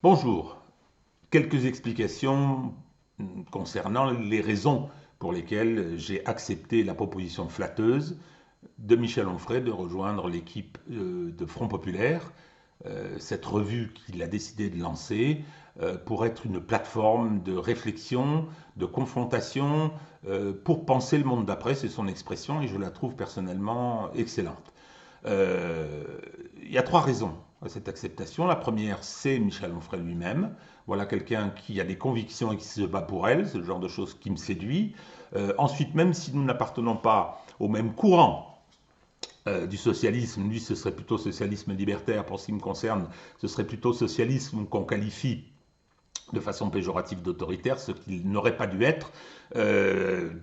Bonjour, quelques explications concernant les raisons pour lesquelles j'ai accepté la proposition flatteuse de Michel Onfray de rejoindre l'équipe de Front Populaire, cette revue qu'il a décidé de lancer pour être une plateforme de réflexion, de confrontation, pour penser le monde d'après, c'est son expression, et je la trouve personnellement excellente. Il y a trois raisons à cette acceptation. La première, c'est Michel Onfray lui-même. Voilà quelqu'un qui a des convictions et qui se bat pour elles, c'est le genre de choses qui me séduit. Ensuite, même si nous n'appartenons pas au même courant du socialisme, lui ce serait plutôt socialisme libertaire, pour ce qui me concerne, ce serait plutôt socialisme qu'on qualifie de façon péjorative d'autoritaire, ce qu'il n'aurait pas dû être.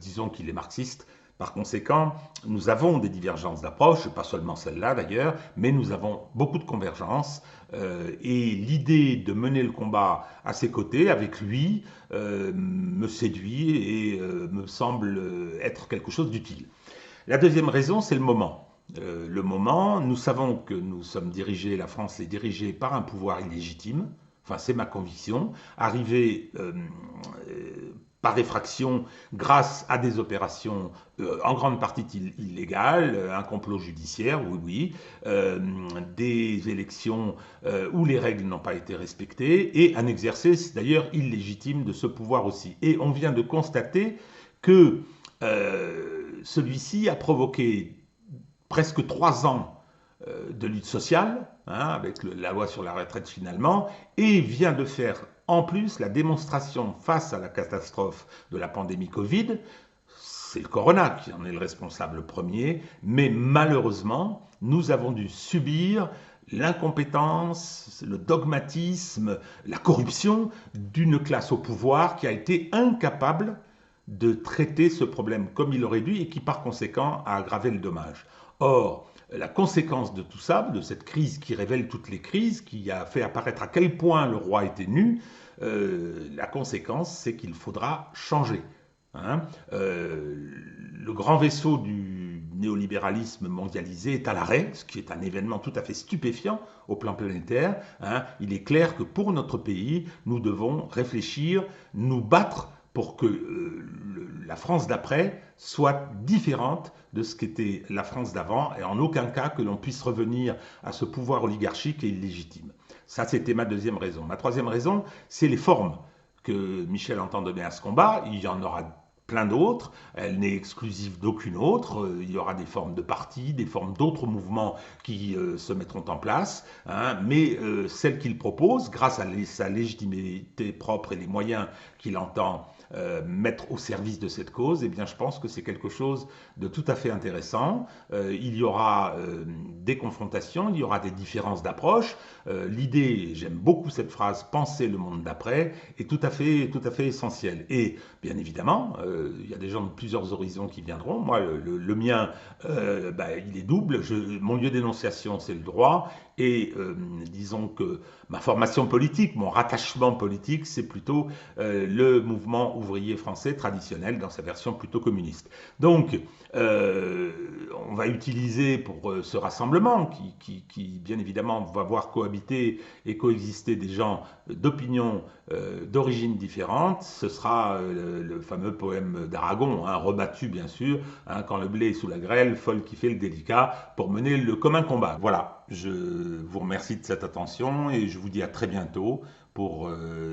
Disons qu'il est marxiste. Par conséquent, nous avons des divergences d'approche, pas seulement celle-là d'ailleurs, mais nous avons beaucoup de convergences. Et l'idée de mener le combat à ses côtés, avec lui, me séduit et me semble être quelque chose d'utile. La deuxième raison, c'est le moment. Le moment, nous savons que nous sommes dirigés, la France est dirigée par un pouvoir illégitime, enfin c'est ma conviction, arrivé par effraction grâce à des opérations en grande partie illégales, un complot judiciaire, oui, oui, des élections où les règles n'ont pas été respectées, et un exercice d'ailleurs illégitime de ce pouvoir aussi. Et on vient de constater que celui-ci a provoqué presque 3 ans de lutte sociale, avec la loi sur la retraite finalement, et vient de faire en plus la démonstration face à la catastrophe de la pandémie Covid. C'est le corona qui en est le responsable premier, mais malheureusement, nous avons dû subir l'incompétence, le dogmatisme, la corruption d'une classe au pouvoir qui a été incapable de traiter ce problème comme il aurait dû et qui par conséquent a aggravé le dommage. Or, la conséquence de tout ça, de cette crise qui révèle toutes les crises, qui a fait apparaître à quel point le roi était nu, la conséquence, c'est qu'il faudra changer. Le grand vaisseau du néolibéralisme mondialisé est à l'arrêt, ce qui est un événement tout à fait stupéfiant au plan planétaire. Il est clair que pour notre pays, nous devons réfléchir, nous battre pour que la France d'après soit différente de ce qu'était la France d'avant, et en aucun cas que l'on puisse revenir à ce pouvoir oligarchique et illégitime. Ça, c'était ma deuxième raison. Ma troisième raison, c'est les formes que Michel entend donner à ce combat. Il y en aura plein d'autres, elle n'est exclusive d'aucune autre, il y aura des formes de partis, des formes d'autres mouvements qui se mettront en place, mais celle qu'il propose, grâce à sa légitimité propre et les moyens qu'il entend mettre au service de cette cause, eh bien je pense que c'est quelque chose de tout à fait intéressant. Il y aura des confrontations, il y aura des différences d'approche. L'idée, j'aime beaucoup cette phrase, penser le monde d'après, est tout à fait essentielle. Et bien évidemment, il y a des gens de plusieurs horizons qui viendront. Moi, le mien, il est double. Mon lieu d'énonciation, c'est le droit. Et disons que ma formation politique, mon rattachement politique, c'est plutôt le mouvement ouvrier français traditionnel dans sa version plutôt communiste. Donc, on va utiliser pour ce rassemblement qui, bien évidemment, va voir cohabiter et coexister des gens d'opinions, d'origines différentes. Ce sera le fameux poème d'Aragon, rebattu bien sûr, quand le blé est sous la grêle, folle qui fait le délicat, pour mener le commun combat. Voilà, je vous remercie de cette attention et je vous dis à très bientôt pour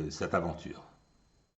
cette aventure.